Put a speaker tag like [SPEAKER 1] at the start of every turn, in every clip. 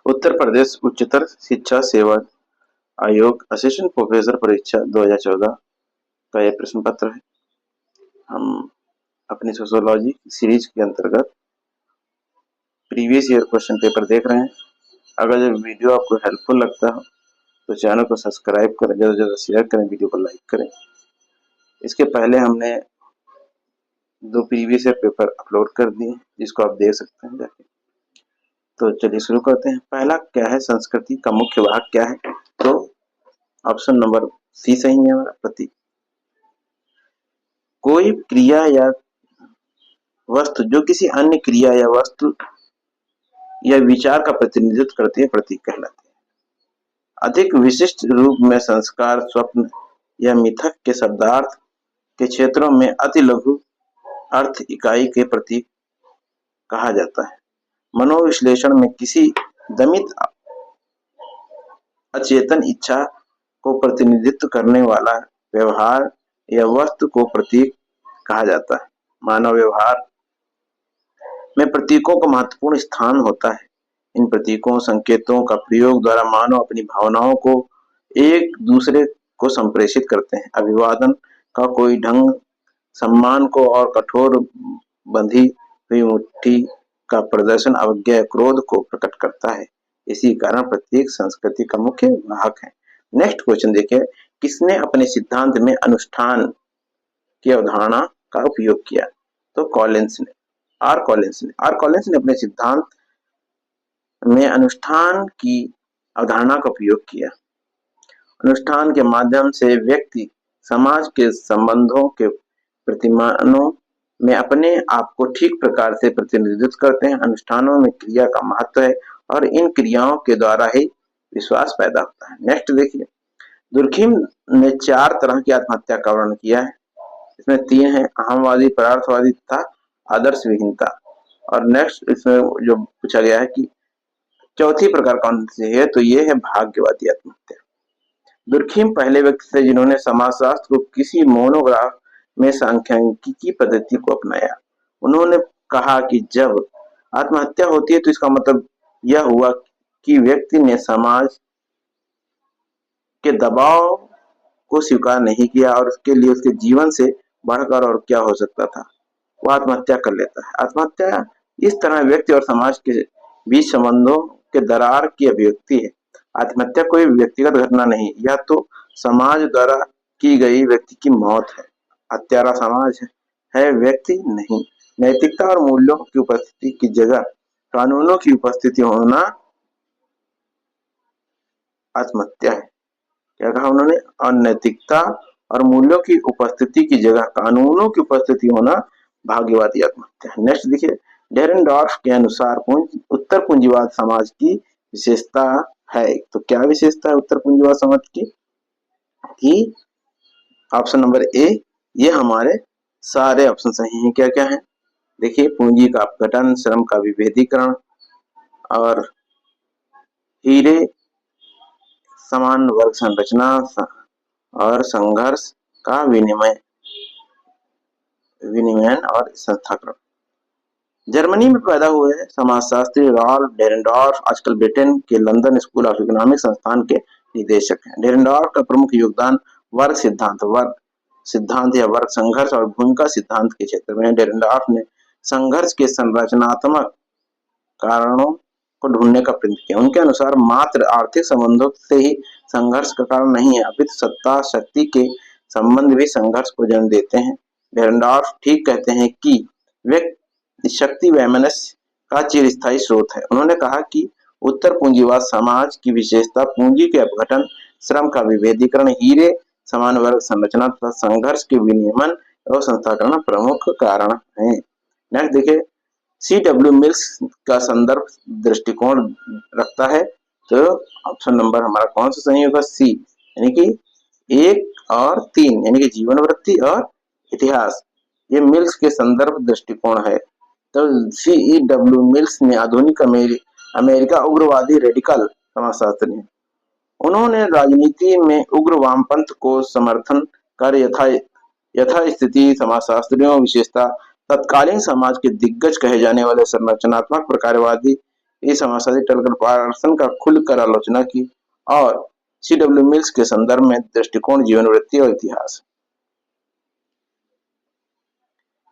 [SPEAKER 1] उत्तर प्रदेश उच्चतर शिक्षा सेवा आयोग असिस्टेंट प्रोफेसर परीक्षा 2014 का यह प्रश्न पत्र है। हम अपनी सोशियोलॉजी सीरीज के अंतर्गत प्रीवियस ईयर क्वेश्चन पेपर देख रहे हैं। अगर ये वीडियो आपको हेल्पफुल लगता हो तो चैनल को सब्सक्राइब करें, ज़्यादा से ज़्यादा शेयर करें, वीडियो को लाइक करें। इसके पहले हमने 2 प्रीवियस ईयर पेपर अपलोड कर दिए जिसको आप देख सकते हैं जाके। तो चलिए शुरू करते हैं। पहला क्या है, संस्कृति का मुख्य भाग क्या है? तो ऑप्शन नंबर सी सही है हमारा, प्रतीक। कोई क्रिया या वस्तु जो किसी अन्य क्रिया या वस्तु या विचार का प्रतिनिधित्व करती है, प्रतीक कहलाती है। अधिक विशिष्ट रूप में संस्कार, स्वप्न या मिथक के शब्दार्थ के क्षेत्रों में अति लघु अर्थ इकाई के प्रतीक कहा जाता है। मनोविश्लेषण में किसी दमित अचेतन इच्छा को प्रतिनिधित्व करने वाला व्यवहार या वस्तु को प्रतीक कहा जाता है। मानव व्यवहार में प्रतीकों का महत्वपूर्ण स्थान होता है। इन प्रतीकों संकेतों का प्रयोग द्वारा मानव अपनी भावनाओं को एक दूसरे को संप्रेषित करते हैं। अभिवादन का कोई ढंग सम्मान को और कठोर बंधी हुई मुट्ठी का प्रदर्शन अवज्ञा क्रोध को प्रकट करता है। इसी कारण प्रत्येक संस्कृति का मुख्य भाग है। नेक्स्ट क्वेश्चन देखिए, किसने अपने सिद्धांत में अनुष्ठान की अवधारणा का उपयोग किया? तो कॉलिंस ने, आर कॉलिंस ने अपने सिद्धांत में अनुष्ठान की अवधारणा का उपयोग किया। अनुष्ठान के माध्यम से व्यक्ति समाज के संबंधों के प्रतिमानों में अपने आप को ठीक प्रकार से प्रतिनिधित्व करते हैं। अनुष्ठानों में क्रिया का महत्व है और इन क्रियाओं के द्वारा ही विश्वास पैदा होता है। नेक्स्ट देखिए, दुर्खिम ने 4 तरह की आत्महत्या का वर्णन किया है। इसमें 3 है, अहमवादी, परार्थवादी तथा आदर्श विहीनता। और नेक्स्ट इसमें जो पूछा गया है कि चौथी प्रकार कौन सी है, तो ये है भाग्यवादी आत्महत्या। दुर्खिम पहले व्यक्ति थे जिन्होंने समाजशास्त्र को किसी मोनोग्राफ में सांख्यिकी पद्धति को अपनाया। उन्होंने कहा कि जब आत्महत्या होती है तो इसका मतलब यह हुआ कि व्यक्ति ने समाज के दबाव को स्वीकार नहीं किया और उसके लिए उसके जीवन से बढ़कर और क्या हो सकता था, वो आत्महत्या कर लेता है। आत्महत्या इस तरह व्यक्ति और समाज के बीच संबंधों के दरार की अभिव्यक्ति है। आत्महत्या कोई व्यक्तिगत घटना नहीं, यह तो समाज द्वारा की गई व्यक्ति की मौत है। हत्यारा समाज है, व्यक्ति नहीं। नैतिकता और मूल्यों की उपस्थिति की जगह कानूनों की उपस्थिति होना आत्महत्या है। क्या कहा उन्होंने? अनैतिकता और मूल्यों की उपस्थिति की जगह कानूनों की उपस्थिति होना भाग्यवादी आत्महत्या है। नेक्स्ट देखिए, डेरेनडॉर्फ के अनुसार उत्तर पूंजीवाद समाज की विशेषता है। तो क्या विशेषता है उत्तर पूंजीवाद समाज की? ऑप्शन नंबर ए, ये हमारे सारे ऑप्शन सही हैं। क्या क्या है देखिए, पूंजी का अपघटन, श्रम का विभेदीकरण और हीरे समान वर्ग संरचना और संघर्ष का विनिमय और संस्थाकरण। जर्मनी में पैदा हुए समाजशास्त्री राल्फ डेरेनडॉर्फ आजकल ब्रिटेन के लंदन स्कूल ऑफ इकोनॉमिक्स संस्थान के निदेशक हैं। डेरेनडॉर्फ का प्रमुख योगदान वर्ग सिद्धांत या वर्ग संघर्ष और भूमिका सिद्धांत के क्षेत्र में है। डेरेनडॉर्फ ने संघर्ष के संरचनात्मक कारणों को ढूंढने का प्रयत्न किया। उनके अनुसार मात्र आर्थिक संबंधों से ही संघर्ष का कारण नहीं है, अपितु सत्ता शक्ति के संबंध भी संघर्ष को जन्म देते हैं। डेरेनडॉर्फ ठीक कहते हैं कि व्यक्ति शक्ति वैमनस्य का चिरस्थायी स्रोत है। उन्होंने कहा कि उत्तर पूंजीवाद समाज की विशेषता पूंजी के अपघटन, श्रम का विभेदीकरण, हीरे समान वर्ग संरचना तथा संघर्ष के विनियमन और संस्थाकरण प्रमुख कारण है। नेक्स्ट देखिए, C.W. मिल्स का संदर्भ दृष्टिकोण रखता है। तो ऑप्शन नंबर हमारा कौन सा सही होगा? सी, यानी कि 1 और 3, यानी कि जीवन वृत्ति और इतिहास, ये मिल्स के संदर्भ दृष्टिकोण है। तो C.W. मिल्स ने आधुनिक अमेरिका उग्रवादी रेडिकल समाजशास्त्री हैं। उन्होंने राजनीति में उग्र वामपंथ को समर्थन कर यथास्थिति समाजशास्त्रियों विशेषता तत्कालीन समाज के दिग्गज कहे जाने वाले संरचनात्मक प्रकारवादी इस समाजशास्त्री टलकर पार्सन का खुलकर आलोचना की और C.W. मिल्स के संदर्भ में दृष्टिकोण, जीवन वृत्ति और इतिहास।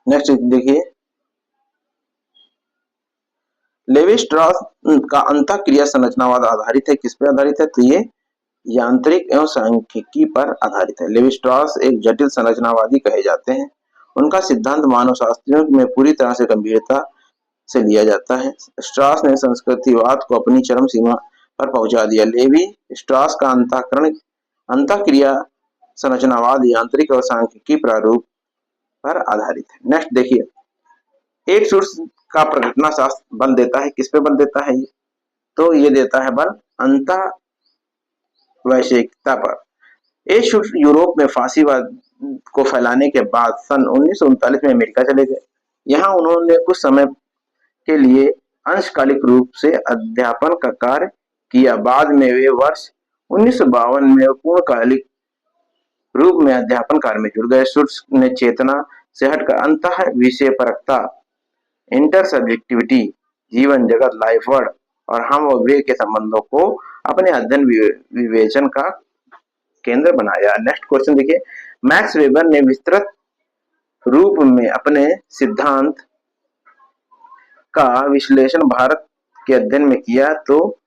[SPEAKER 1] नेक्स्ट देखिए, लेवी स्ट्रॉस का अंतःक्रिया संरचनावाद आधारित है। किस पर आधारित है? तो ये यांत्रिक एवं सांख्यिकी पर आधारित है। लेवी स्ट्रॉस एक जटिल संरचनावादी कहे जाते हैं। उनका सिद्धांत मानव शास्त्रियों में पूरी तरह से गंभीरता से लिया जाता है। स्ट्रॉस ने संस्कृतिवाद को अपनी चरम सीमा पर पहुंचा दिया। लेवी स्ट्रॉस का अंतःक्रिया संरचनावाद यांत्रिक और सांख्यिकी प्रारूप पर आधारित है। नेक्स्ट देखिए, एक सूत्र का प्रघटना शास्त्र बल देता है। किस पे बल देता है? तो ये देता है बल अंतःवैश्विकता पर। एक सूत्र यूरोप में फांसीवाद को फैलाने के बाद सन 1939 में अमेरिका चले गए। यहाँ उन्होंने कुछ समय के लिए अंशकालिक रूप से अध्यापन का कार्य किया। बाद में वे वर्ष 1952 में पूर्णकालिक रूप में अध्यापन कार्य में जुड़ गए। सूत्र ने चेतना से हटकर अंतः विषयपरकता, इंटरसब्जेक्टिविटी, जीवन जगत, लाइफ वर्ड और हम और वे के संबंधों को अपने अध्ययन विवेचन का केंद्र बनाया। नेक्स्ट क्वेश्चन देखिए, मैक्स वेबर ने विस्तृत रूप में अपने सिद्धांत का विश्लेषण भारत के अध्ययन में किया, तो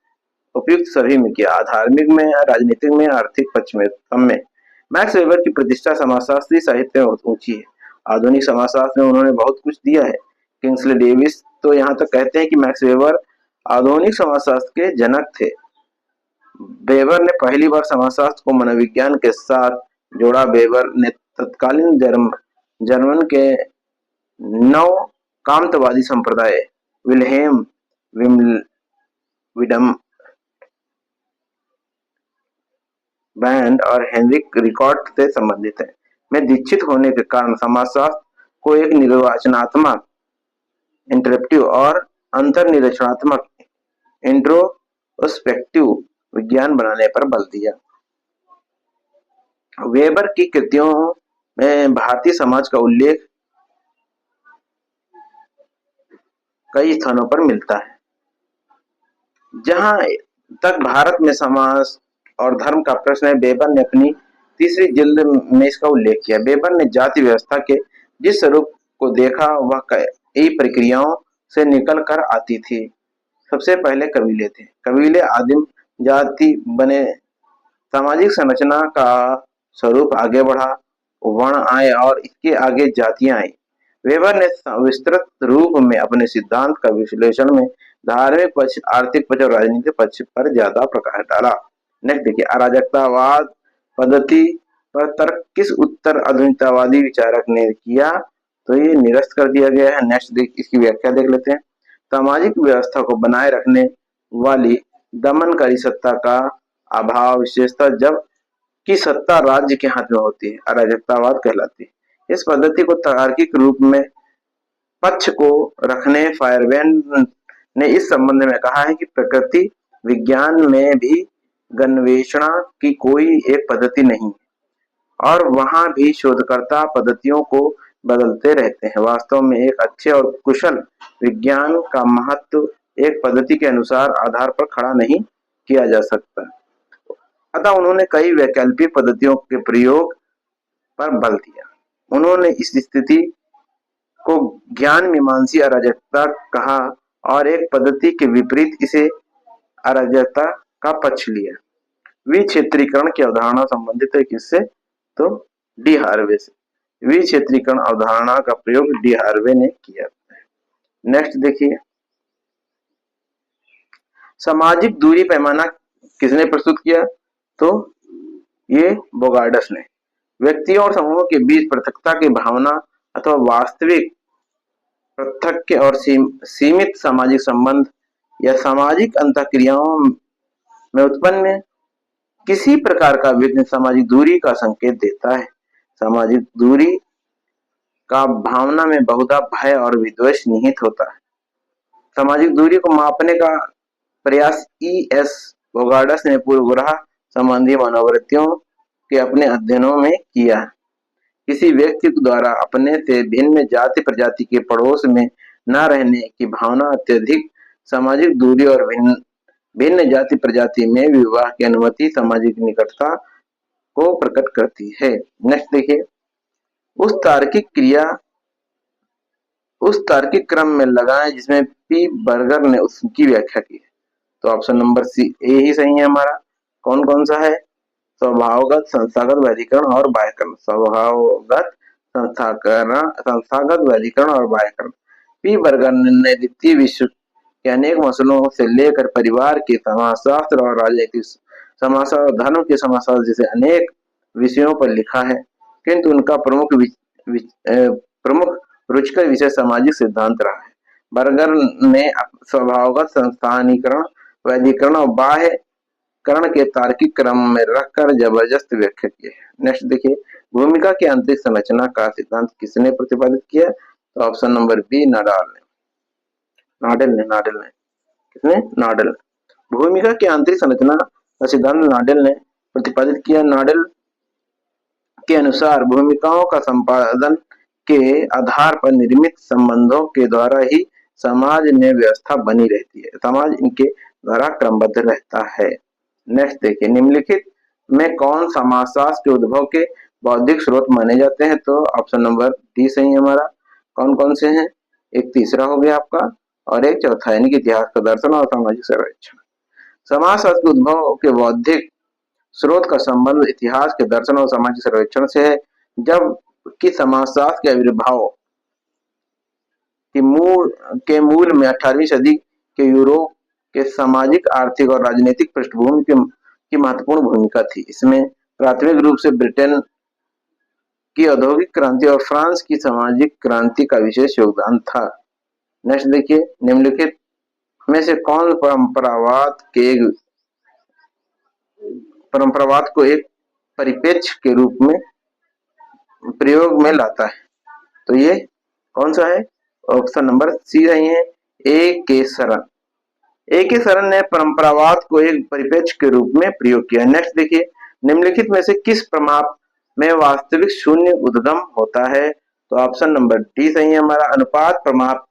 [SPEAKER 1] उपयुक्त सभी में किया, धार्मिक में, राजनीतिक में, आर्थिक पक्ष में, सब में। मैक्स वेबर की प्रतिष्ठा समाजशास्त्री साहित्य में बहुत ऊंची है। आधुनिक समाजशास्त्र में उन्होंने बहुत कुछ दिया है। किंग्सले डेविस तो यहाँ तक कहते हैं कि मैक्स वेबर आधुनिक समाजशास्त्र के जनक थे। वेबर ने पहली बार समाजशास्त्र को मनोविज्ञान के साथ जोड़ा। वेबर ने तत्कालीन जर्मन के नव कांतवादी संप्रदाय विल्हेम विडम बैंड और हेनरिक रिकॉर्ड से संबंधित है। में दीक्षित होने के कारण समाजशास्त्र को एक निर्वाचनात्मक इंटरप्टिव और अंतर्निरीक्षणात्मक इंट्रोस्पेक्टिव विज्ञान बनाने पर बल दिया। वेबर की कृतियों में भारतीय समाज का उल्लेख कई स्थानों पर मिलता है। जहां तक भारत में समाज और धर्म का प्रश्न है, वेबर ने अपनी तीसरी जिल्द में इसका उल्लेख किया। वेबर ने जाति व्यवस्था के जिस स्वरूप को देखा वह कई प्रक्रियाओं से निकल कर आती थी। सबसे पहले कबीले थे। कबीले आदिम जाति बने। सामाजिक संरचना का स्वरूप आगे बढ़ा, वर्ण आए और इसके आगे जातियां आई। वेबर ने विस्तृत रूप में अपने सिद्धांत का विश्लेषण में धार्मिक पक्ष, आर्थिक पक्ष और राजनीतिक पक्ष पर ज्यादा प्रकाश डाला। नेक्स्ट देखिए, अराजकतावाद पद्धति पर तर्क किस उत्तर आधुनिकतावादी विचारक ने किया? तो ये निरस्त कर दिया गया है। नेक्स्ट इसकी व्याख्या देख लेते हैं। सामाजिक व्यवस्था को बनाए रखने वाली दमनकारी सत्ता का अभाव, विशेषतः जब की सत्ता राज्य के हाथ में होती है, अराजकतावाद कहलाती है। इस पद्धति को तार्किक रूप में पक्ष को रखने फायरबैंड ने इस संबंध में कहा है कि प्रकृति विज्ञान में भी गन्वेषणा की कोई एक पद्धति नहीं और वहां भी शोधकर्ता पद्धतियों को बदलते रहते हैं। वास्तव में एक अच्छे और कुशल विज्ञान का महत्व एक पद्धति के अनुसार आधार पर खड़ा नहीं किया जा सकता। अतः उन्होंने कई वैकल्पिक पद्धतियों के प्रयोग पर बल दिया। उन्होंने इस स्थिति को ज्ञान मीमांसी अराजकता कहा और एक पद्धति के विपरीत इसे अराजकता का पक्ष लिया। विक्षेत्रीकरण की अवधारणा संबंधित है किससे? तो डी हार्वे से। विक्षेत्रीकरण अवधारणा का प्रयोग डी हार्वे ने किया। नेक्स्ट देखिए, सामाजिक दूरी पैमाना किसने प्रस्तुत किया? तो ये बोगार्डस ने। व्यक्तियों और समूहों के बीच पृथकता की भावना अथवा वास्तविक पृथक्य और सीमित सामाजिक संबंध या सामाजिक अंतःक्रियाओं में उत्पन्न किसी प्रकार का विघ्न सामाजिक दूरी का संकेत देता है। सामाजिक दूरी का भावना में बहुधा भय और विद्वेष निहित होता है। सामाजिक दूरी को मापने का प्रयास E.S. बोगार्डस ने पूर्वग्रह संबंधी मनोवृत्तियों के अपने अध्ययनों में किया। किसी व्यक्ति द्वारा अपने से भिन्न जाति प्रजाति के पड़ोस में न रहने की भावना अत्यधिक सामाजिक दूरी और भिन्न भिन्न जाति प्रजाति में विवाह की अनुमति सामाजिक निकटता को प्रकट करती है। नेक्स्ट देखिए, उस तार्किक क्रिया उस तार्किक क्रम में लगाएं जिसमें पी बर्गर ने उसकी व्याख्या की है। तो ऑप्शन नंबर सी ए ही सही है हमारा। कौन कौन सा है? स्वभावगत, संस्थागत, वैधिकरण और बाह्यकरण। स्वभावगत, संस्थागत, वैधिकरण और बाह्यकरण। पी बर्गर ने द्वितीय विश्व के अनेक मसलों से लेकर परिवार के समाजशास्त्र और राजनीतिक समाजशास्त्र और धर्म के समाजशास्त्र जैसे अनेक विषयों पर लिखा है, किंतु उनका प्रमुख रुचिकर विषय सामाजिक सिद्धांत रहा है। बर्गर ने स्वभावगत, संस्थानीकरण, वैधिकरण और बाह्य करण के तार्किक क्रम में रखकर जबरदस्त व्याख्या की है। नेक्स्ट देखिए, भूमिका की आंतरिक संरचना का सिद्धांत किसने प्रतिपादित किया? तो ऑप्शन नंबर बी नाडाल ने। किसने? नाडल। भूमिका की आंतरिक संरचना का सिद्धांत नाडल ने प्रतिपादित किया। नाडल के अनुसार भूमिकाओं का संपादन के आधार पर निर्मित संबंधों के द्वारा ही समाज में व्यवस्था बनी रहती है, समाज इनके द्वारा क्रमबद्ध रहता है। नेक्स्ट देखिए, निम्नलिखित में कौन समाजशास्त्र के उद्भव के बौद्धिक स्रोत माने जाते हैं? तो ऑप्शन नंबर डी सही है हमारा। कौन कौन से हैं? एक तीसरा हो गया आपका और एक चौथा, यानी कि इतिहास का दर्शन और सामाजिक सर्वेक्षण। समाजशास्त्र के उद्भव के बौद्धिक स्रोत का संबंध इतिहास के दर्शन और सामाजिक सर्वेक्षण से है, जबकि समाजशास्त्र के आविर्भाव के मूल में 18वीं सदी के यूरोप के सामाजिक, आर्थिक और राजनीतिक पृष्ठभूमि की महत्वपूर्ण भूमिका थी। इसमें प्राथमिक रूप से ब्रिटेन की औद्योगिक क्रांति और फ्रांस की सामाजिक क्रांति का विशेष योगदान था। नेक्स्ट देखिए, निम्नलिखित में से कौन परंपरावाद को एक परिप्रेक्ष्य के रूप में प्रयोग में लाता है? तो ये कौन सा है? ऑप्शन नंबर सी रही है, ए के शरण ने परंपरावाद को एक परिप्रेक्ष्य के रूप में प्रयोग किया। नेक्स्ट देखिए, निम्नलिखित में से किस प्रमाप में वास्तविक शून्य उद्गम होता है? तो ऑप्शन नंबर डी सही है हमारा। अनुपात प्रमाप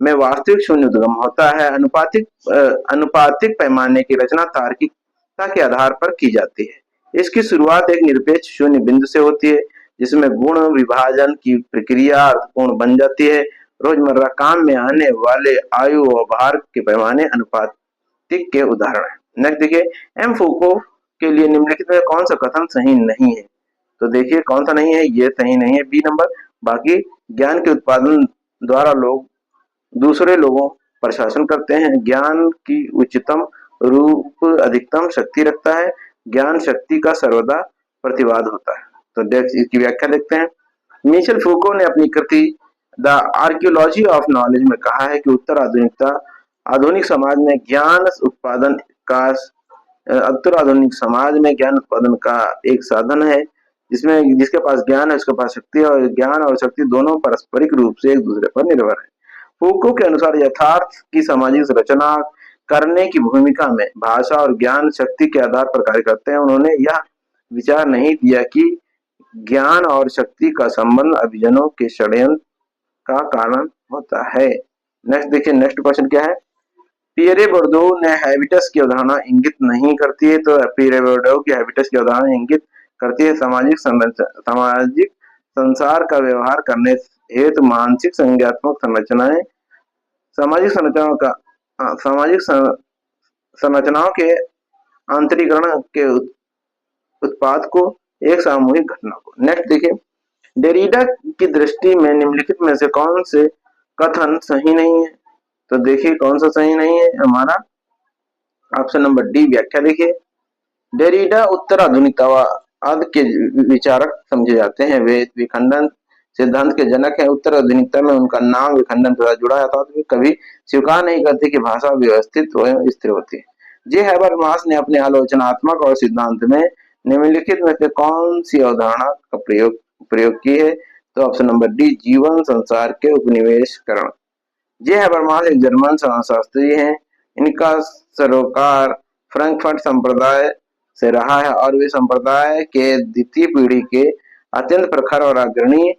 [SPEAKER 1] में वास्तविक शून्य उद्गम होता है। अनुपातिक पैमाने की रचना तार्किकता के आधार पर की जाती है। इसकी शुरुआत एक निरपेक्ष शून्य बिंदु से होती है, जिसमें गुण विभाजन की प्रक्रिया अर्थपूर्ण बन जाती है। रोजमर्रा काम में आने वाले आयु और भार के पैमाने अनुपातिक के उदाहरण हैं। नेक्स्ट देखिए, एम फूको के लिए निम्नलिखित में कौन सा कथन सही नहीं है? तो देखिए कौन सा नहीं है, ये सही नहीं है, बी नंबर। बाकी ज्ञान के उत्पादन द्वारा लोग दूसरे लोगों पर शासन करते हैं। ज्ञान की उच्चतम रूप अधिकतम शक्ति रखता है। ज्ञान शक्ति का सर्वदा प्रतिवाद होता है। तो इसकी व्याख्या देखते हैं। मिशेल फूको ने अपनी कृति द आर्कियोलॉजी ऑफ नॉलेज में कहा है कि आधुनिक समाज में ज्ञान उत्पादन का एक साधन है, जिसके पास ज्ञान है उसके पास शक्ति है, और ज्ञान और शक्ति दोनों पारस्परिक रूप से एक दूसरे पर निर्भर है। फूको के अनुसार यथार्थ की सामाजिक रचना करने की भूमिका में भाषा और ज्ञान शक्ति के आधार पर कार्य करते हैं। उन्होंने यह विचार नहीं दिया कि ज्ञान और शक्ति का संबंध अभिजनों के षड्यंत्र का कारण होता है। नेक्स्ट देखिए, नेक्स्ट क्वेश्चन क्या है? पियरे बोर्डो ने हैबिटस की अवधारणा इंगित नहीं करती है। तो पियरे बोर्डो की हैबिटस की अवधारणा इंगित करती है सामाजिक संसार का व्यवहार करने हेतु मानसिक संज्ञात्मक संरचनाएं, सामाजिक संरचनाओं के आंतरिकरण के उत्पाद को, एक सामूहिक घटना को। नेक्स्ट देखिए, डेरिडा की दृष्टि में निम्नलिखित में से कौन से कथन सही नहीं है? तो देखिए कौन सा सही नहीं है हमारा। ऑप्शन नंबर डी व्याख्या देखिए। डेरिडा उत्तर आधुनिकतावाद के विचारक समझे जाते हैं। वे विखंडन सिद्धांत के जनक है। उत्तर आधुनिकता में उनका नाम विखंडन के साथ जुड़ा जाता है। वे कभी स्वीकार नहीं करते कि भाषा व्यवस्थित एवं स्थिर होती है। जे हैबरमास ने अपने आलोचनात्मक और सिद्धांत में निम्नलिखित में से कौन सी अवधारणा का प्रयोग की है? तो ऑप्शन नंबर डी जीवन संसार के उपनिवेशकरण। जे हैबरमास एक जर्मन समाजशास्त्री हैं। इनका सरोकार फ्रैंकफर्ट संप्रदाय से रहा है और वे संप्रदाय के द्वितीय पीढ़ी के अत्यंत प्रखर और अग्रणी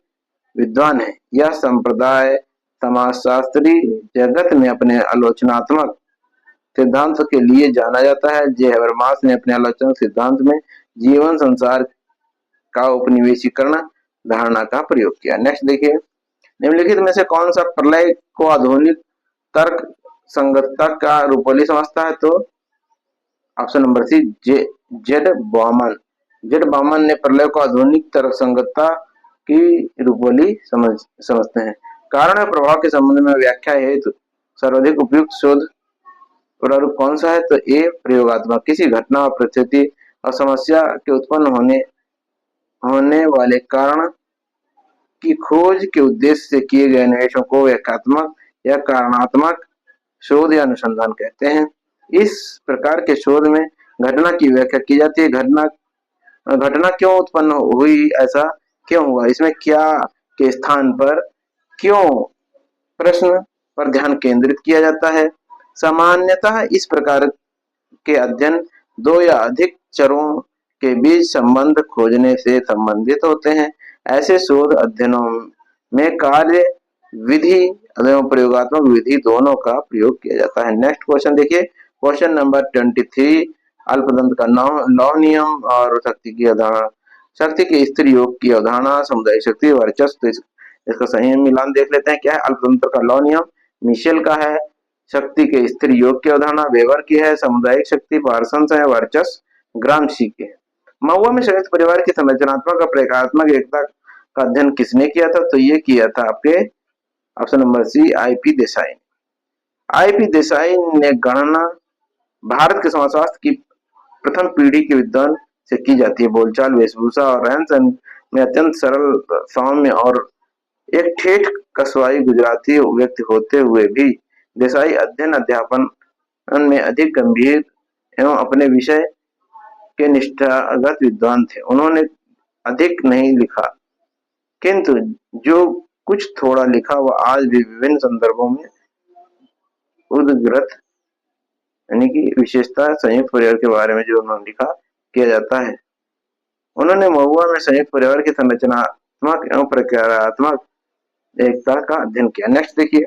[SPEAKER 1] विद्वान है। यह संप्रदाय समाजशास्त्री जगत में अपने आलोचनात्मक सिद्धांत के लिए जाना जाता है। जे हबरमास ने अपने आलोचनात्मक सिद्धांत में जीवन संसार का उपनिवेशीकरण धारणा का प्रयोग किया। नेक्स्ट देखिए, निम्नलिखित में से कौन सा प्रलय को आधुनिक तर्क संगतता का रूपोली समझता है? तो option number C, Z Bauman ने प्रलय को आधुनिक तर्क संगतता की रूपोली समझते हैं। कारण और प्रभाव के संबंध में व्याख्या हेतु सर्वाधिक उपयुक्त शोध प्रारूप कौन सा है? तो ए प्रयोगात्मक, किसी घटना और परिस्थिति और समस्या के उत्पन्न होने वाले कारण की खोज के उद्देश्य से किए गए अन्वेषण को व्याख्यात्मक या कारणात्मक शोध या अनुसंधान कहते हैं। इस प्रकार के शोध में घटना की व्याख्या की जाती है। घटना क्यों उत्पन्न हुई, ऐसा क्यों हुआ, इसमें क्या के स्थान पर क्यों प्रश्न पर ध्यान केंद्रित किया जाता है। सामान्यतः इस प्रकार के अध्ययन दो या अधिक चरों के बीच संबंध खोजने से संबंधित होते हैं। ऐसे शोध अध्ययनों में कार्य विधि एवं प्रयोगात्मक विधि दोनों का प्रयोग किया जाता है। नेक्स्ट क्वेश्चन देखिए, क्वेश्चन नंबर 23, अल्पतंत्र का लौ नियम और शक्ति की अवधारणा। शक्ति के स्थिर योग की अवधारणा, सामुदायिक शक्ति, वर्चस्व, इसका सही मिलान देख लेते हैं। क्या है? अल्पतंत्र का लौ नियम मिशेल का है, शक्ति के स्थिर योग की अवधारणा वेबर की है, सामुदायिक शक्ति पार्सन्स है, वर्चस्व ग्रामशी के है। महुआ में संयुक्त परिवार की संरचनात्मक और प्रकारात्मक एकता का अध्ययन किसने किया था? तो ये किया था आपके option number C, IP Desai. IP Desai ने गणना भारत के समाजशास्त्र की प्रथम पीढ़ी के विद्वान से की जाती है। बोलचाल, वेशभूषा और रहन सहन में अत्यंत सरल, सौम्य और एक ठेठ कस्बाई गुजराती व्यक्ति होते हुए भी देसाई अध्ययन अध्यापन में अधिक गंभीर एवं अपने विषय के निष्ठागत विद्वान थे। उन्होंने अधिक नहीं लिखा, किंतु जो कुछ थोड़ा लिखा वह आज भी विभिन्न संदर्भों में उद्धृत, यानी कि विशेषता संयुक्त परिवार के बारे में जो उन्होंने लिखा किया जाता है। उन्होंने महुआ में संयुक्त परिवार की संरचनात्मक एवं प्रकारात्मक एकता का अध्ययन किया। नेक्स्ट देखिए,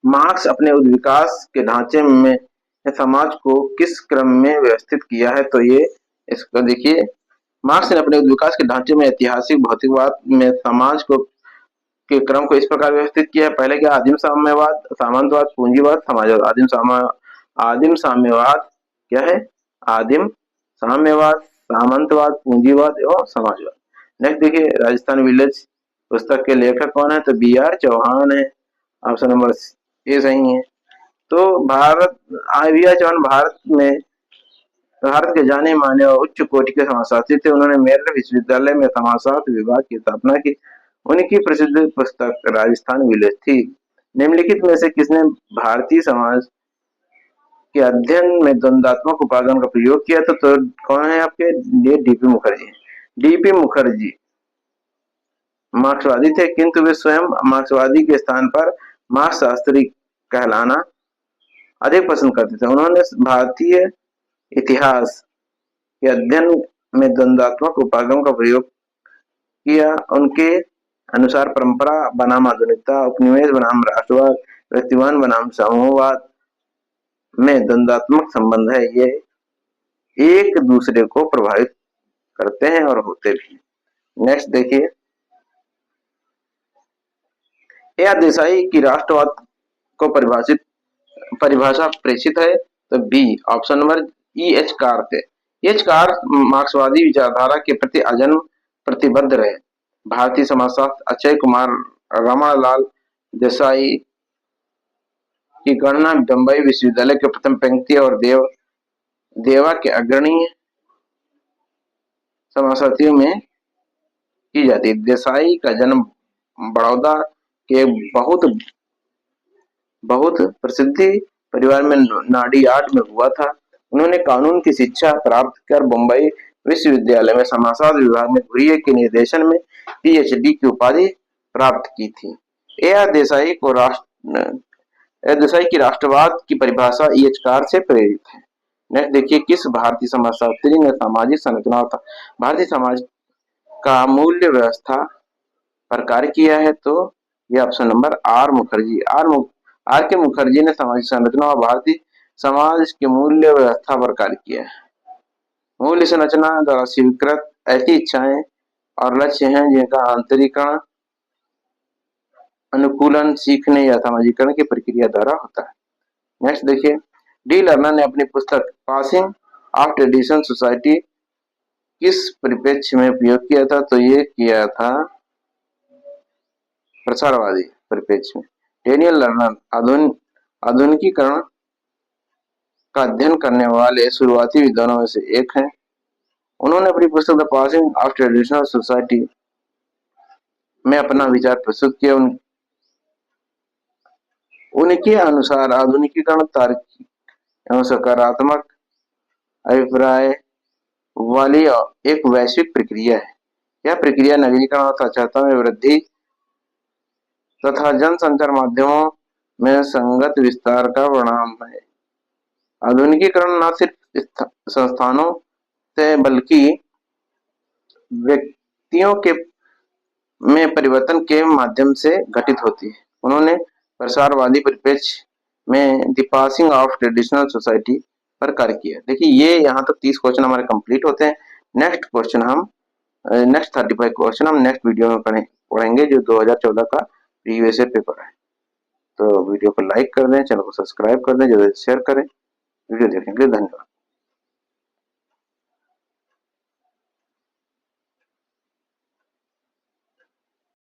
[SPEAKER 1] मार्क्स अपने उद्विकास के ढांचे में समाज को किस क्रम में व्यवस्थित किया है? तो ये इसको देखिए, मार्क्स ने अपने उद्विकास के ढांचे में ऐतिहासिक भौतिकवाद में समाज को के क्रम को इस प्रकार व्यवस्थित किया है। पहले क्या? आदिम साम्यवाद, सामंतवाद, पूंजीवाद, समाजवाद। आदिम साम्यवाद क्या है? आदिम साम्यवाद, सामंतवाद, पूंजीवाद एवं समाजवाद। नेक्स्ट देखिए, राजस्थान विलेज पुस्तक के लेखक कौन है? तो BR चौहान है, ऑप्शन नंबर ए सही है। तो BR चौहान भारत के जाने माने और उच्च कोटि के समाजशास्त्री थे। उन्होंने मेरठ विश्वविद्यालय में समाजशास्त्र विभाग की स्थापना की। उनकी प्रसिद्ध पुस्तक राजस्थान विलेज थी। निम्नलिखित में से किसने भारतीय समाज के अध्ययन में द्वंद्वात्मक उपागम का प्रयोग किया था? तो कौन है आपके? डीपी मुखर्जी। डीपी मुखर्जी मार्क्सवादी थे, किंतु वे स्वयं मार्क्सवादी के स्थान पर मार्क्सशास्त्री कहलाना अधिक पसंद करते थे। उन्होंने भारतीय इतिहास के अध्ययन में द्वंद्वात्मक उपागम का प्रयोग किया। उनके अनुसार परंपरा बनाम आधुनिकता, उपनिवेश बनाम राष्ट्रवाद, व्यक्तिवाद बनाम समूहवाद में द्वंद्वात्मक संबंध है। ये एक दूसरे को प्रभावित करते हैं और होते भी। नेक्स्ट देखिए, AR देसाई की राष्ट्रवाद को परिभाषा प्रेषित है? तो B, option number EH Carr थे। EH कार मार्क्सवादी विचारधारा के प्रति आजन्म प्रतिबद्ध रहे। भारतीय समाजशास्त्र अक्षय कुमार रमणलाल देसाई की गणना बंबई विश्वविद्यालय के प्रथम पंक्ति और देवा के अग्रणी समाजशास्त्रियों में की जाती है। देसाई का जन्म बड़ौदा के बहुत प्रसिद्धि परिवार में नाडी आर्ट में हुआ था। उन्होंने कानून की शिक्षा प्राप्त कर बंबई विश्वविद्यालय में समाजशास्त्र विभाग में घुरिये के निर्देशन में PhD की उपाधि प्राप्त की थी। AR देसाई की राष्ट्रवाद की परिभाषा EH कार से प्रेरित है। नेक्स्ट देखिए, किस भारतीय समाजशास्त्री ने सामाजिक संरचना भारतीय समाज का मूल्य व्यवस्था पर कार्य किया है, तो ये option number R Mukherjee. R K Mukherjee ने सामाजिक संरचना और भारतीय समाज के मूल्य व्यवस्था पर कार्य किया है। मूल्य संरचना द्वारा स्वीकृत ऐसी इच्छाएं और लक्ष्य हैं जिनका आंतरिकरण अनुकूलन सीखने या समाजीकरण की प्रक्रिया द्वारा होता है। नेक्स्ट देखिए, डी लर्नर ने अपनी पुस्तक पासिंग ऑफ ट्रेडिशन सोसाइटी किस परिप्रेक्ष्य में उपयोग किया था? तो ये किया था प्रसारवादी परिप्रेक्ष्य में। डेनियल लर्नर आधुनिकीकरण का अध्ययन करने वाले शुरुआती विद्वानों में से एक हैं। उन्होंने अपनी पुस्तक the passing of traditional society में अपना विचार प्रस्तुत किया। उनके अनुसार आधुनिकीकरण तार्किक एवं सकारात्मक अभिप्राय वाली एक वैश्विक प्रक्रिया है। यह प्रक्रिया नगरीकरण और साक्षरता में वृद्धि तथा जनसंचार माध्यमों में संगत विस्तार का परिणाम है। आधुनिकीकरण न सिर्फ संस्थानों से बल्कि व्यक्तियों के में परिवर्तन के माध्यम से घटित होती है। उन्होंने प्रसारवादी परिप्रेक्ष्य में the passing of traditional society पर कार्य किया। देखिए, ये यहाँ तक 30 क्वेश्चन हमारे कंप्लीट होते हैं। नेक्स्ट 35 क्वेश्चन हम नेक्स्ट वीडियो में पढ़ेंगे, जो 2014 का प्रीवियस ईयर पेपर है। तो वीडियो को लाइक कर दें, चैनल को सब्सक्राइब कर दें, ज़रूर शेयर करें। वीडियो देखने के लिए धन्यवाद।